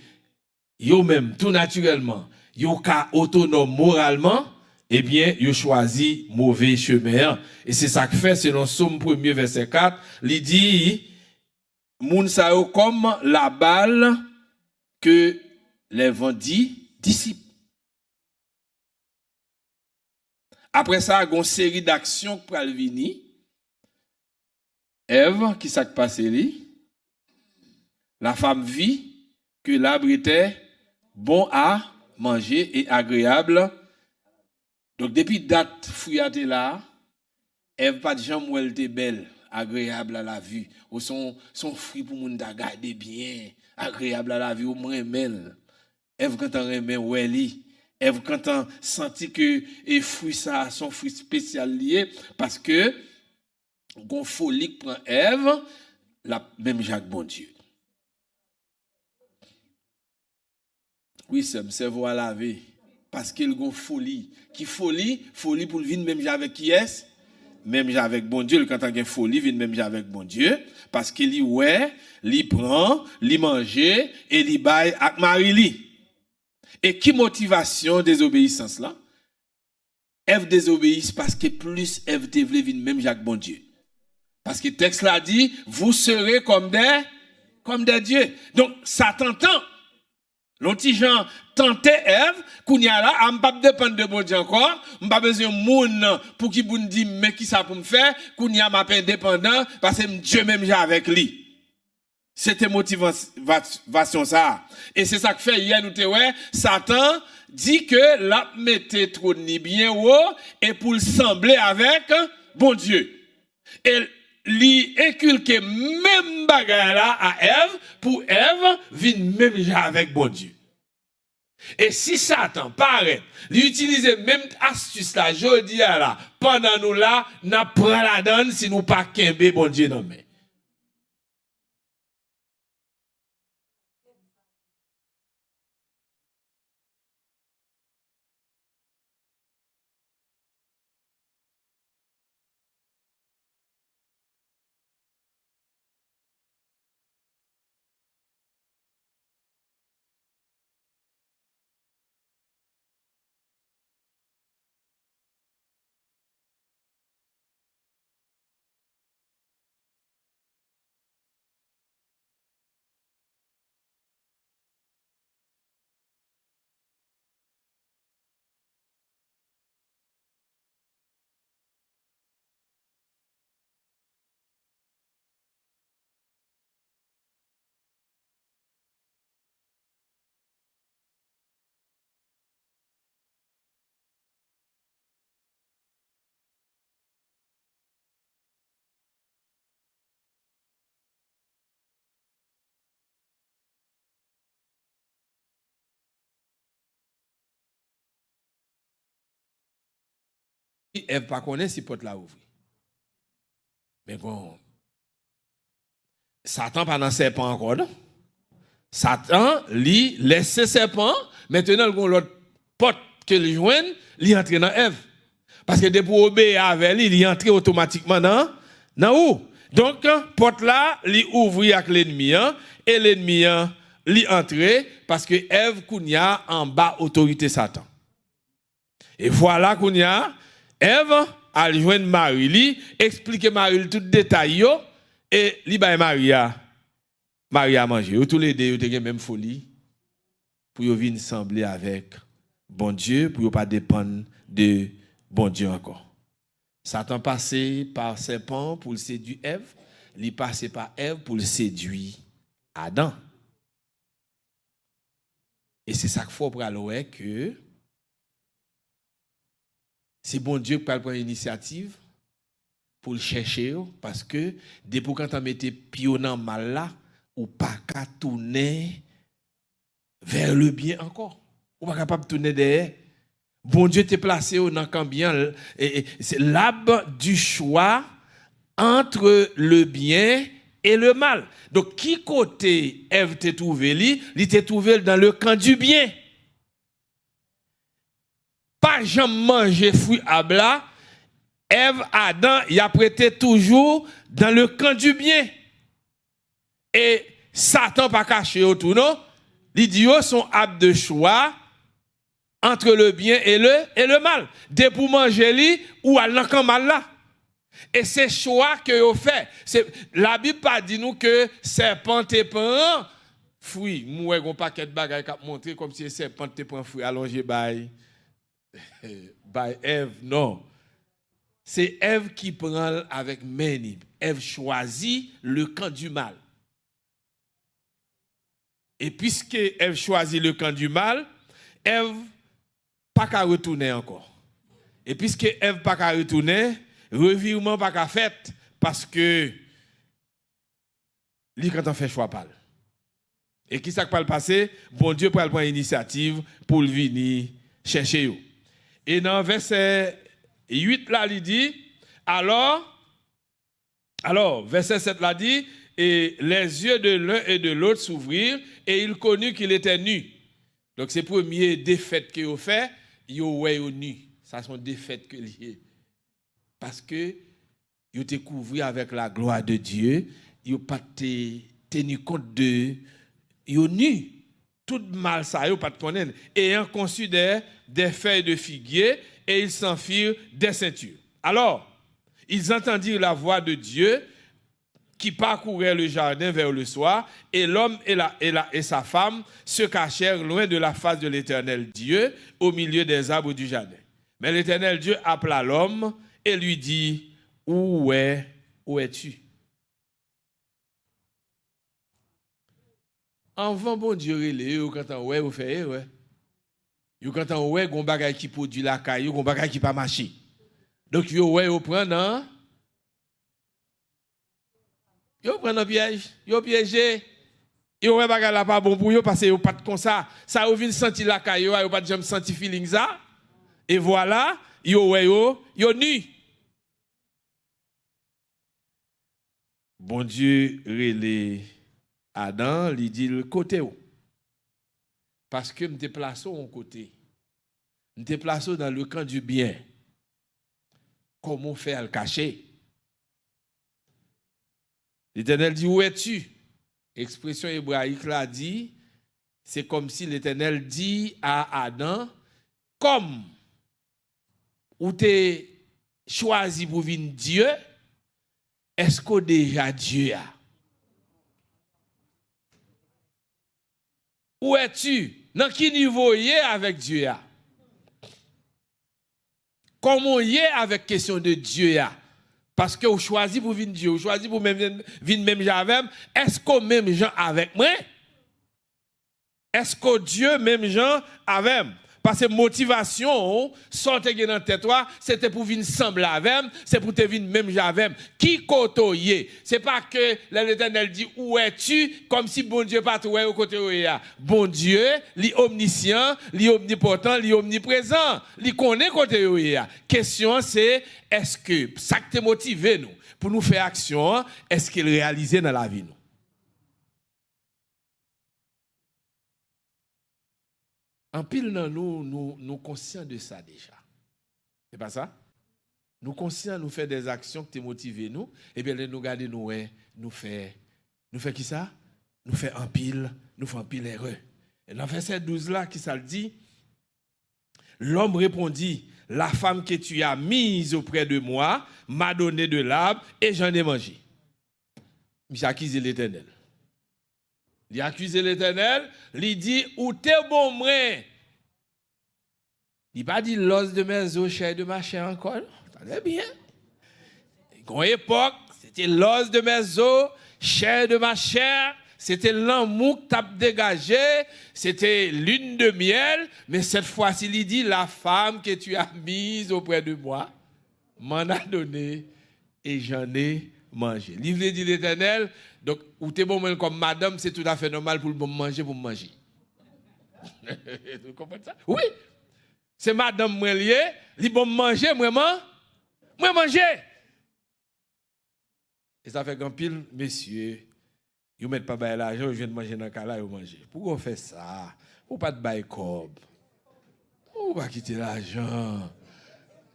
ils même tout naturellement, ils ont autonome moralement, eh bien, ils ont choisi mauvais chemin. Et c'est ça que fait, selon Somme 1er, verset 4, il dit, moun sa yo comme la balle que les vendis disciples. Après ça, il y a une série d'actions pour le venir. Ève, qui s'est passé, la femme vit que l'arbre était bon à manger et agréable. Donc, depuis date fouillate là, Ève pas de jambe où elle était belle, agréable à la vue. Ou son fruit pour moun da garder bien, agréable à la vue, au moins mêle. Ève quand on remet où elle est. Ève quand on sentit que et fruit ça son fruit spécial lié parce que gon folie prend Ève, la même Jacques bon Dieu. Oui, c'est me cerveau à laver parce qu'il gon folie. Qui folie pour le vin même avec qui est? Même avec bon Dieu, quand on a folie, vin même avec bon Dieu parce qu'il y ouais, li prend, li manger et li bail avec Marie li. Et qui motivation désobéissance là? Ève désobéisse parce que plus Ève te vle vin même Jacques bon Dieu. Parce que le texte là dit, vous serez comme des dieux. Donc, Satan tente. L'autre gens tentait Ève, qu'on y a là, on pas dépendre de bon Dieu encore, on pas besoin de monde pour qui vous dit mais qui ça pour me faire, qu'on y a m'a indépendant parce que Dieu même j'ai avec lui. C'était motivation ça. Et c'est ça que fait hier nous te ouais, Satan dit que la mettait trop ni bien haut et pour le sembler avec bon Dieu. Et li inculque même bagarre là à Ève pour Ève vient même avec bon Dieu. Et si Satan paraît, lui utiliser même astuce là jodi là pendant nous là, n'a prend la donne si nous pas kembe bon Dieu non mais. Ève pas connaît si porte la ouvrir. Mais bon, Satan pas dans serpent encore. Non? Satan lui laisse serpent, maintenant l'autre porte que le joigne, il entre dans Ève. Parce que depuis obéir avec lui, il entre automatiquement dans où? Donc porte là, il ouvre avec l'ennemi et l'ennemi il entre parce que Ève kounya en bas autorité Satan. Et voilà kounya Ève a joindre Marie, li explique Marie tout détail yo et li bay Maria manger. Tous les deux ont même folie pour yo venir sembler avec bon Dieu pour yo pas dépendre de bon Dieu encore. Satan passé par serpent pour le séduire Ève, li passé par Ève pour le séduire Adam. Et c'est ça qu'il faut pour aller que c'est bon Dieu qui prend l'initiative pour le chercher parce que depuis quand on mettait pied dans mal là, ou pas qu'à tourner vers le bien encore. Ou pas capable de tourner derrière. Bon Dieu t'a placé dans camp bien c'est l'arbre du choix entre le bien et le mal. Donc qui côté Ève t'a trouvé lui, il t'a trouvé dans le camp du bien. Pas jamais manger fruit à blas, Ève, Adam, il a prêté toujours dans le camp du bien. Et Satan pas caché autour, non? Il dit, son arbre de choix entre le bien et le mal. Dès pour manger lui, ou à l'encan mal là. Et c'est choix que vous fait. La Bible pas dit nous que serpent te prend fruit. Moi, un paquet de bagages qui a montré comme si serpent te prend fruit allongé by Ève, non. C'est Ève qui prend avec Ménib. Ève choisit le camp du mal. Et puisque Ève choisit le camp du mal, Ève pas qu'à retourner encore. Et puisque Ève pas qu'à retourner, revirement pas qu'à fait parce que lui quand on fait choix pas. Et qui ça qui va le passer? Bon Dieu peut prendre initiative pour le venir chercher vous. Et dans verset 8 là, il dit, alors Alors, verset 7 l'a dit, et les yeux de l'un et de l'autre s'ouvrirent, et il connut qu'il était nu. Donc, c'est premier défaite qu'il a fait, il a nu. Ça, sont défaites que lié. Parce que, il était couvert avec la gloire de Dieu, il n'a pas tenu compte de, il est nu. Tout mal ça, il n'a pas de connaître. Ayant conçu des feuilles de figuier, et ils s'enfirent des ceintures. Alors, ils entendirent la voix de Dieu qui parcourait le jardin vers le soir, et l'homme et sa femme se cachèrent loin de la face de l'Éternel Dieu, au milieu des arbres du jardin. Mais l'Éternel Dieu appela l'homme et lui dit, où es-tu? Avant bon Dieu relé, quand on ouais, vous faites ouais. Yo quand on ouais, gon bagay qui produit la caille, gon bagay qui pas marcher. Donc yo ouais, yo prend nan yo prend un piège, yo piégé. Yo ouais bagay la pas bon pour yo parce que yo pas comme ça. Ça yo vinn sentir la caille, yo pas jamais senti feeling ça. Et voilà, yo ouais yo nu. Bon Dieu relé Adam, lui dit le côté où. Parce que me déplace au côté. Me déplace dans le camp du bien. Comment faire le cacher? L'Éternel dit, où es-tu? Expression hébraïque l'a dit, c'est comme si l'Éternel dit à Adam, comme ou t'es choisi pour venir Dieu, est-ce que déjà Dieu a? Où es-tu? Dans quel niveau y est avec Dieu a? Comment y est avec question de Dieu a? Parce que vous choisissez pour venir Dieu, vous choisissez pour venir même avec, est-ce que même gens avec moi? Est-ce que Dieu même gens avec? Parce que motivation, sortez dans la tête, c'était pour venir sembler avec, c'est pour te venir même avec. Qui côtoyer? C'est pas que l'Éternel dit où es-tu, comme si bon Dieu pas au côté où il y a. Bon Dieu, il est omniscient, il est omnipotent, il est omniprésent, il connaît côté où il y a. Question c'est, est-ce que ça te motive nous pour nous faire action, est-ce qu'il réalise dans la vie nous? En pile, nous conscients de ça déjà. C'est pas ça? Nous conscients, nous faisons des actions qui te motivent nous, et bien nous regardons, nous fait qui ça? Nous fait en pile heureux. Et dans verset 12 là, qui ça le dit? L'homme répondit, la femme que tu as mise auprès de moi m'a donné de l'arbre et j'en ai mangé. J'ai accusé l'Éternel. Il a accusé l'Éternel, il dit, où t'es bon moi? Il n'a pas dit l'os de mes os, chair de ma chair encore. Très bien. À une époque, c'était l'os de mes os, chair de ma chair, c'était l'amour que tu as dégagé, c'était lune de miel, mais cette fois-ci, il dit, la femme que tu as mise auprès de moi m'en a donné et j'en ai mangé. Livre dit l'Éternel, donc, ou t'es bon comme madame, c'est tout à fait normal pour le bon manger, pour manger. Vous comprenez ça? Oui. C'est madame moi lié, li bon manger, moi manger. Et ça fait qu'en pile, messieurs, ils ne mettent pas de l'argent, ils viennent manger dans le cas là, ils manger. Pourquoi on fait ça? Pour pas de bail cob. Pour pas quitter l'argent.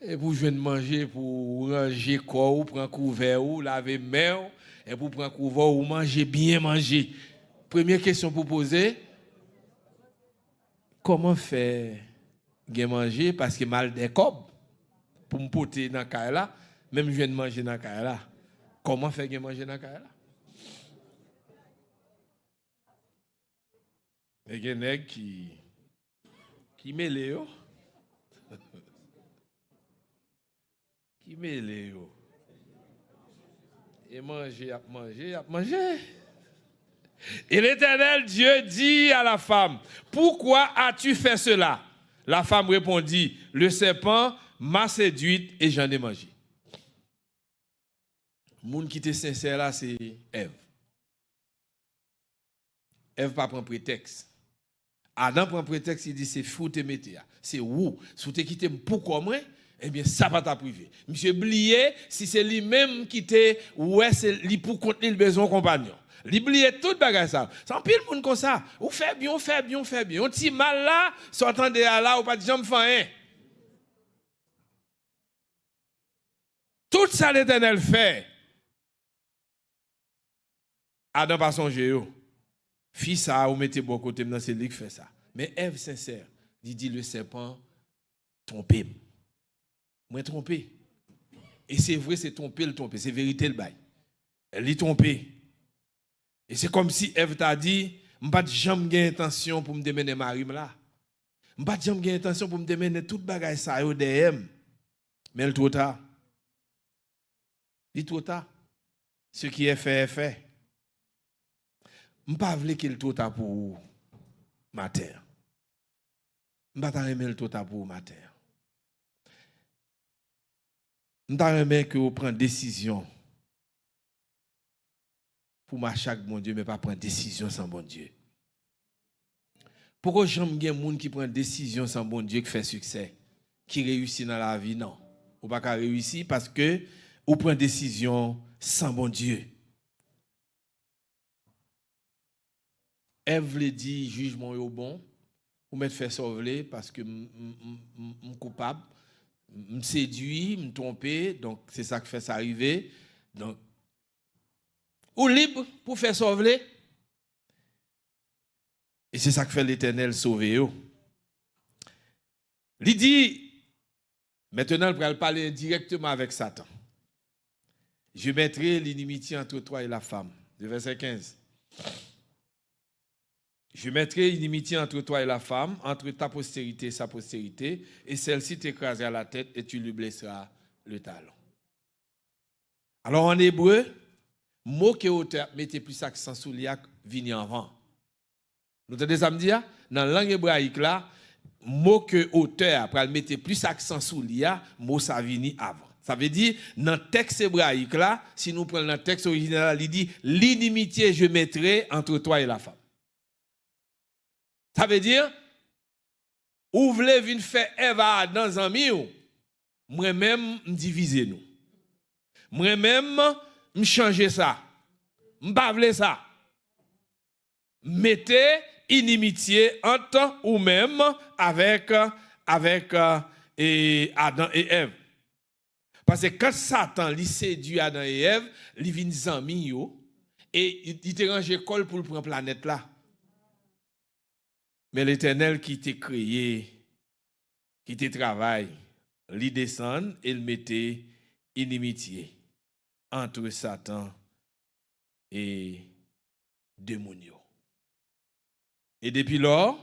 Et pour venir manger, pour ranger corps, ou prendre couvert, ou laver main, et pour prendre couvert, ou manger, bien manger. Première question pour poser, comment faire bien manger parce que mal des cobs pour me porter dans la là, même je viens de manger dans la là. Comment faire bien manger dans la là? Il y a des nègres qui mêlent qui mêlent et manger. Et l'Éternel Dieu dit à la femme, pourquoi as-tu fait cela? La femme répondit, le serpent m'a séduite et j'en ai mangé. Moun qui était sincère là, c'est Ève. Ève pas prend prétexte. Adam prend prétexte, il dit c'est fou te mettre. C'est où? Si tu quitté pourquoi moi? eh bien, ça va t'a privé. Monsieur oublié si c'est lui-même qui t'est, ouais, c'est lui pour contenir le besoin compagnon. L'oublier tout bagage ça. Sans pile monde comme ça. Ou fait bien, on fait bien. On ti mal là, sortant de là, ou pas de jambe fin. Tout ça l'Éternel fait. Adam pas songer yo. Fils ça ou mettez bon côté maintenant c'est lui qui fait ça. Mais Ève sincère, il dit le serpent trompé. Moi trompé. Et c'est vrai c'est trompé, c'est vérité le bail. Elle est trompée. Et c'est comme si Ève t'a dit, m'pas jamais gain intention pour me démener Marie là. M'pas jamais gain intention pour me démener toute bagaille ça yo derrière. Mais le trop tard. Il trop tard. Ce qui est fait est fait. M'pas vle qu'il trop tard pour ma terre. M'pas ta remet le trop tard pour ma terre. M'pas remet que vous prend décision. Pour marcher avec mon Dieu, mais pas prendre décision sans bon Dieu. Pourquoi j'aime bien des gens qui prennent décision sans bon Dieu, qui fait succès, qui réussit dans la vie? Non. Ou pas qu'à réussir parce que ou prend décision sans bon Dieu. Ève le dit, jugement est bon, ou me fait sauver parce que je suis coupable, je me séduit, je me trompé, donc c'est ça qui fait ça arriver. Donc, ou libre pour faire sauver. Et c'est ça que fait l'Éternel sauver. Il dit, maintenant, il va parler directement avec Satan. Je mettrai l'inimitié entre toi et la femme. Le verset 15. Je mettrai l'inimitié entre toi et la femme, entre ta postérité et sa postérité, et celle-ci t'écrasera la tête et tu lui blesseras le talon. Alors en hébreu, mot que auteur mettez plus accent sur l'IAC vini avant. Nous entendez ça me dire? Dans la langue hébraïque là, mot que auteur après mettez plus accent sur l'IA, mot ça vini avant. Ça veut dire dans le texte hébraïque là, si nous prenons le texte original, il dit l'inimitié je mettrai entre toi et la femme. Ça veut dire ou voulez venir faire Eva dans un miou, moi-même me diviser nous. Moi-même me changer ça. M'pa vle ça. Mettez inimitié entre ou même avec Adam et Ève. Parce que quand Satan lui séduit Adam et Ève, il vient zami yo et il te range école pour prendre planète là. Mais l'Éternel qui t'a créé, qui te travaille, il descend et il mettait inimitié entre Satan et démonio. Et depuis lors,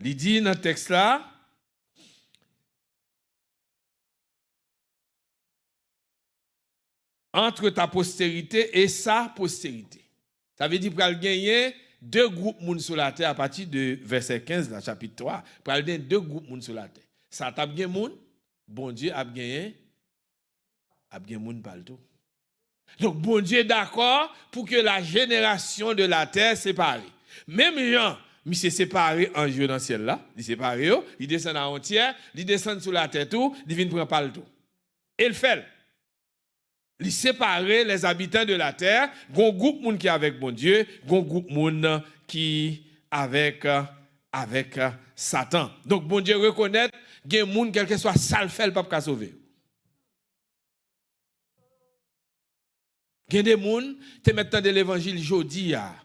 il dit dans le texte là, entre ta postérité et sa postérité. Ça veut dire qu'il gagner deux groupes moun sur la terre à partir de verset 15 dans chapitre 3. Pour gagner deux groupes moun sur la terre. Ça t'a gagné moun, bon Dieu a gagné moun partout. Donc bon Dieu est d'accord pour que la génération de la terre séparée. Même Jean, il s'est séparé en Dieu dans le ciel là, il s'est séparé, il descend en entière, il descend sur la terre tout, il vient prendre partout. Et il fait. Il séparer les habitants de la terre, gon groupe moun qui est avec bon Dieu, gon groupe moun qui avec Satan. Donc bon Dieu reconnaît gen moun quel que soit ça le fait le pas sauver. Gen des moun te mettant de l'évangile jodi a.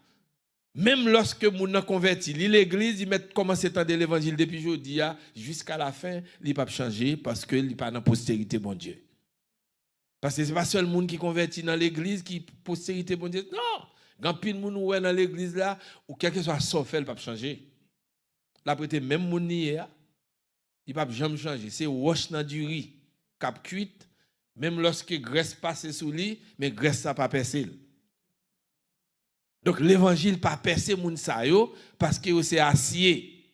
Même lorsque moun nan converti, l'église il met commencer tant de l'évangile depuis jodi a jusqu'à la fin, il pas changer parce que il pas dans postérité bon Dieu. Parce que ce n'est pas seul monde qui convertit dans l'église qui postérité bon Dieu. Non. Quand pile monde ou dans l'église là ou quelque soit sauf elle pas changer. Là prêter même monde hier, il pas jamais changer, c'est wash dans du riz cap cuite même lorsque graisse passe sous lui, mais graisse ça pas percer. Donc l'évangile pas percer moun sa yo parce que c'est acier.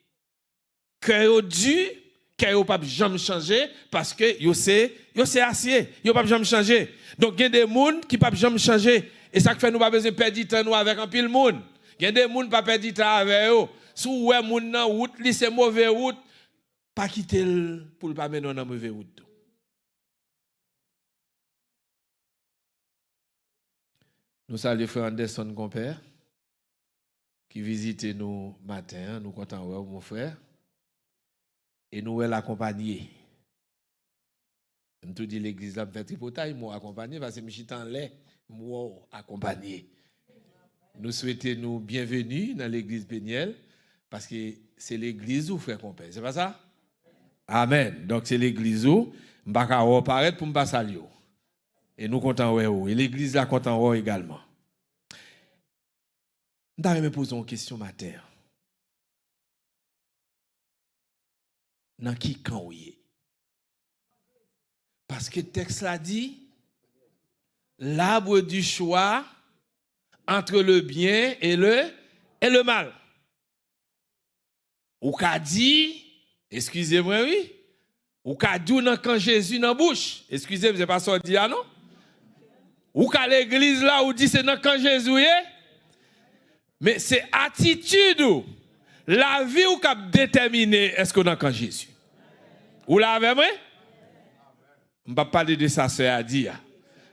Cœur dur qu'il n'a pas jamais changé parce que yo c'est acier, yo pas jamais changé. Donc il y a des gens qui pas jamais changé et ça fait nous pas besoin perdre du temps nous avec un pile monde. Il y a des gens pas perdre du temps avec eux. Sous ouais moun nan route li c'est mauvais route, pas quitter pour ne pas mener dans mauvais route. Nous saluons frère Anderson Compère qui visite nous matin, nous comptons voir mon frère et nous l'accompagner. Je te dis l'église là me fait tripotaille moi accompagner parce que je suis en lait moi accompagner. Nous souhaitons nous bienvenue dans l'église Péniel parce que c'est l'église où frère Compère, c'est pas ça? Amen. Donc c'est l'église où m'baka apparaître pour m'pa saluer. Et nous comptons ouais et l'église là content ouais également. Nous me poser une question matin. Dans qui camp ou est? Parce que le texte l'a dit, l'arbre du choix entre le bien et le mal. Ou qu'a dit, excusez-moi, oui, ou qu'a dit quand Jésus dans la bouche, excusez-moi, c'est pas ça dit, ah non? Ou qu'a l'église là, ou dit c'est quand Jésus est, mais c'est attitude, la vie ou qu'a déterminé est-ce qu'on a quand Jésus. Ou là avec moi? Je ne vais pas parler de ça, c'est à dire.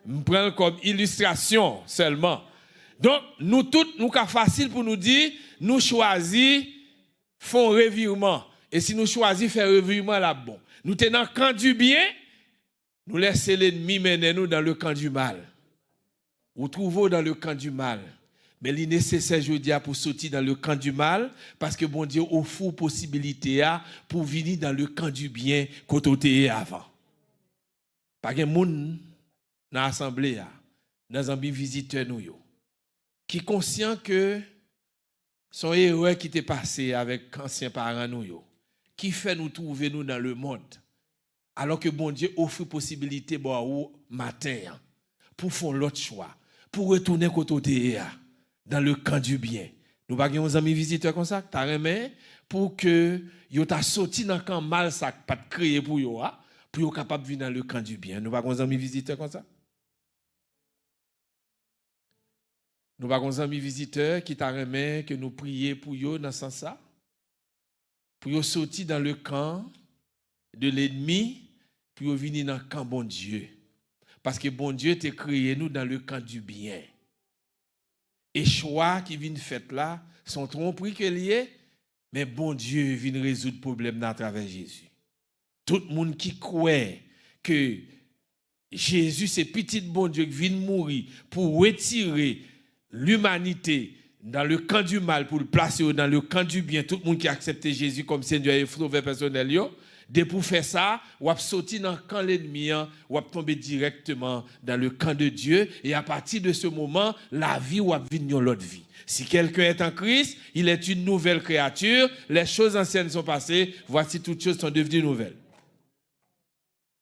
Je prends comme illustration seulement. Donc, nous tous, nous sommes facile pour nous dire, nous choisissons, font revirement. Et si nous choisissons faire revirement, là, bon. Nous tenons le camp du bien, nous laissons l'ennemi mener nous dans le camp du mal. Vous trouvez dans le camp du mal. Mais il est nécessaire, je dis, pour sortir dans le camp du mal, parce que bon Dieu offre possibilité pour venir dans le camp du bien côté avant. Pas de monde dans l'assemblée, dans un visiteur nous, qui est conscient que son erreur qui était passé avec anciens parents nous, qui fait nous trouver nous dans le monde, alors que bon Dieu offre possibilité au matin pour faire l'autre choix, pour retourner côté dans le camp du bien. Nous pas des amis visiteurs comme ça, t'as remis pour que yo t'a sorti dans le camp mal ça pas créé pour yo pour yo capable de venir dans le camp du bien. Nous pas des amis visiteurs comme ça. Nous pas des amis visiteurs qui t'a remis que nous prier pour yo dans ce sens ça. Pour yo sortir dans le camp de l'ennemi pour yo venir dans le camp bon Dieu. Parce que bon Dieu t'a créé nous dans le camp du bien. Et choix qui viennent fait là sont tromperies que liés, mais bon Dieu vient résoudre le problème à travers Jésus. Tout le monde qui croit que Jésus c'est petit bon Dieu qui vient mourir pour retirer l'humanité dans le camp du mal pour le placer dans le camp du bien, tout le monde qui a accepté Jésus comme Seigneur et Sauveur personnel yo. Dès pour faire ça, ou a sorti dans le camp de l'ennemi, ou a tomber directement dans le camp de Dieu. Et à partir de ce moment, la vie ou a venir l'autre vie. Si quelqu'un est en Christ, il est une nouvelle créature. Les choses anciennes sont passées. Voici toutes choses sont devenues nouvelles.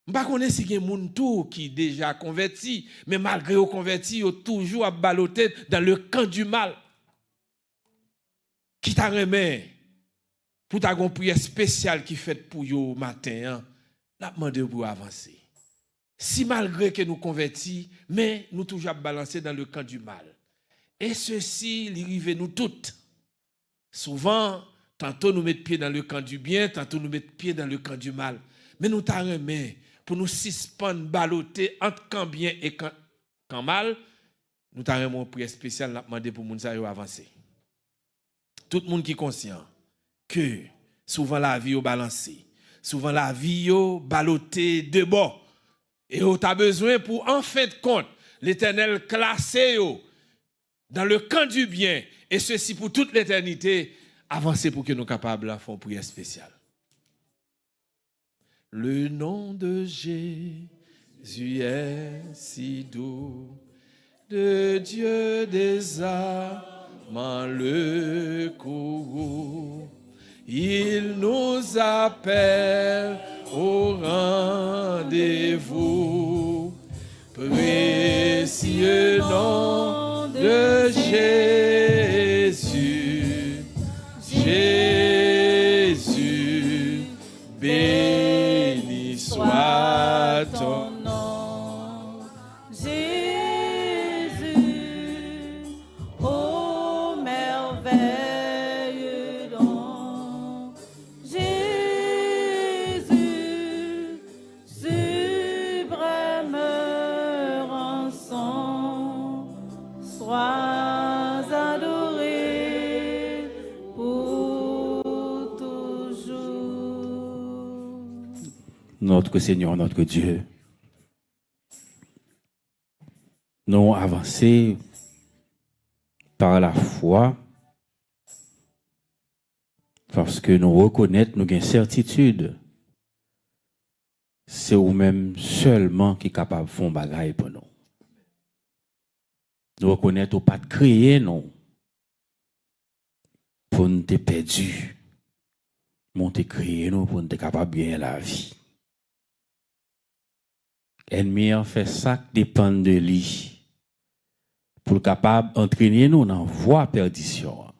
Je ne sais pas si il y a des gens qui sont déjà convertis, mais malgré qu'ils sont convertis, ils sont toujours à balloter dans le camp du mal. Qui t'a remis? Pour ta prière spéciale qui fait pour vous matin, n'a demandé pour avancer. Si malgré que nous convertis, mais nous toujours balancés dans le camp du mal. Et ceci, il arrive nous toutes. Souvent, tantôt nous mettons pied dans le camp du bien, tantôt nous mettons pied dans le camp du mal. Mais nous t'arrêtons pour nous suspendre, balloter entre camp bien et camp mal. Nous t'arrêtons une prière spéciale, n'a demandé pour nous avancer. Tout le monde qui est conscient que souvent la vie est balancée, souvent la vie est ballottée de bord. Et tu as besoin pour en fin de compte, l'Éternel classer dans le camp du bien, et ceci pour toute l'éternité, avancer pour que nous soyons capables de faire une prière spéciale. Le nom de Jésus est si doux, de Dieu des âmes le courroux. Il nous appelle au rendez-vous. Précieux nom de Jésus. Jésus, béni soit ton nom. Jésus, ô merveilleux don. Jésus, notre Seigneur, notre Dieu, nous avancer par la foi parce que nous reconnaissons, nous avons une certitude. C'est vous-même seulement qui est capable de faire un bagage pour nous. Nous reconnaissons pas de créer nous pour nous être perdus. Nous te créé nous pour nous être capables de gagner la vie. Ennemi en fait ça qui dépend de lui pour capable d'entraîner nous dans la voie perdition.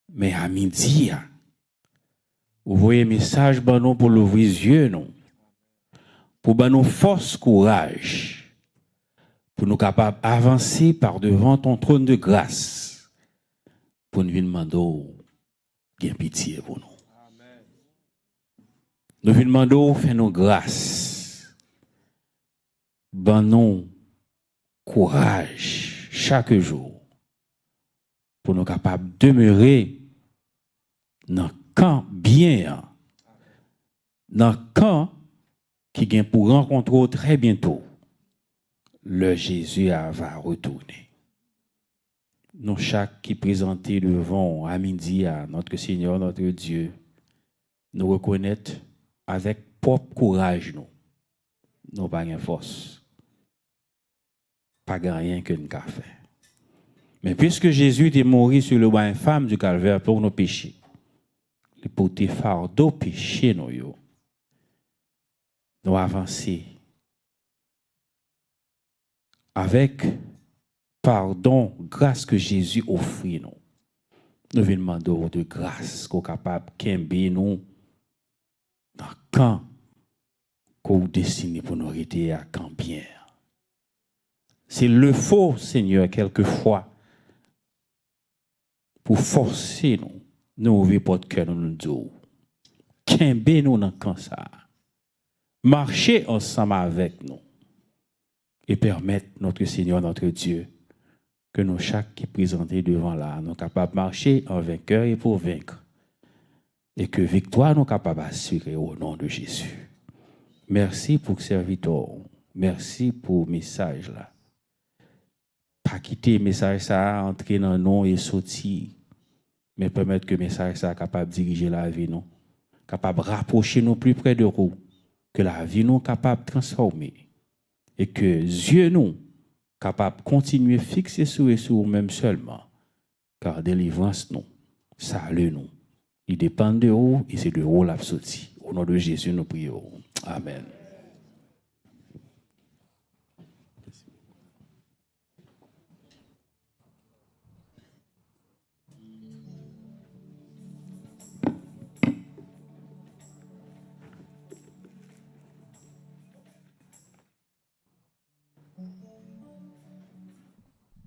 Mais à midi, vous voyez message pour nous pour l'ouvrir les yeux nous. Pour nous force, courage, pour nous capables d'avancer par devant ton trône de grâce, pour nous demander bien pitié pour nous. Amen. Nous demandons fais-nous grâce, nous courage chaque jour, pour nous capables de demeurer dans le camp bien, dans le camp qui vient pour rencontrer très bientôt, le Jésus va retourner. Nous, chaque qui présenté devant à midi à notre Seigneur, notre Dieu, nous reconnaître avec propre courage, nous pas de force, pas rien que nous avons fait. Mais puisque Jésus est mort sur le banc infâme du calvaire pour nos péchés, il porter fardeau péché nous avancer avec pardon, grâce que Jésus offre nous. Nous venons demander de grâce qu'on est capable de kembe nous dans le camp qu'on destiné pour nous arrêter à camp bien. C'est le faux, Seigneur, quelquefois, pour forcer nous ouvrir notre cœur, nous disons, kembe nous dans le camp ça. Marcher ensemble avec nous et permettre notre Seigneur, notre Dieu, que nous, chaque qui est présenté devant là, nous sommes capables de marcher en vainqueur et pour vaincre. Et que victoire nous capables d'assurer au nom de Jésus. Merci pour le serviteur. Merci pour le message là. Pas quitter le message ça, entrer dans nous et sortir. Mais permettre que le message ça capable de diriger la vie nous. Capable de rapprocher nous plus près de vous. Que la vie nous capable de transformer et que Dieu nous capable de continuer à fixer sur nous-mêmes seulement, car délivrance nous, salut nous, il dépend de vous et c'est de vous l'absolu. Au nom de Jésus nous prions. Amen.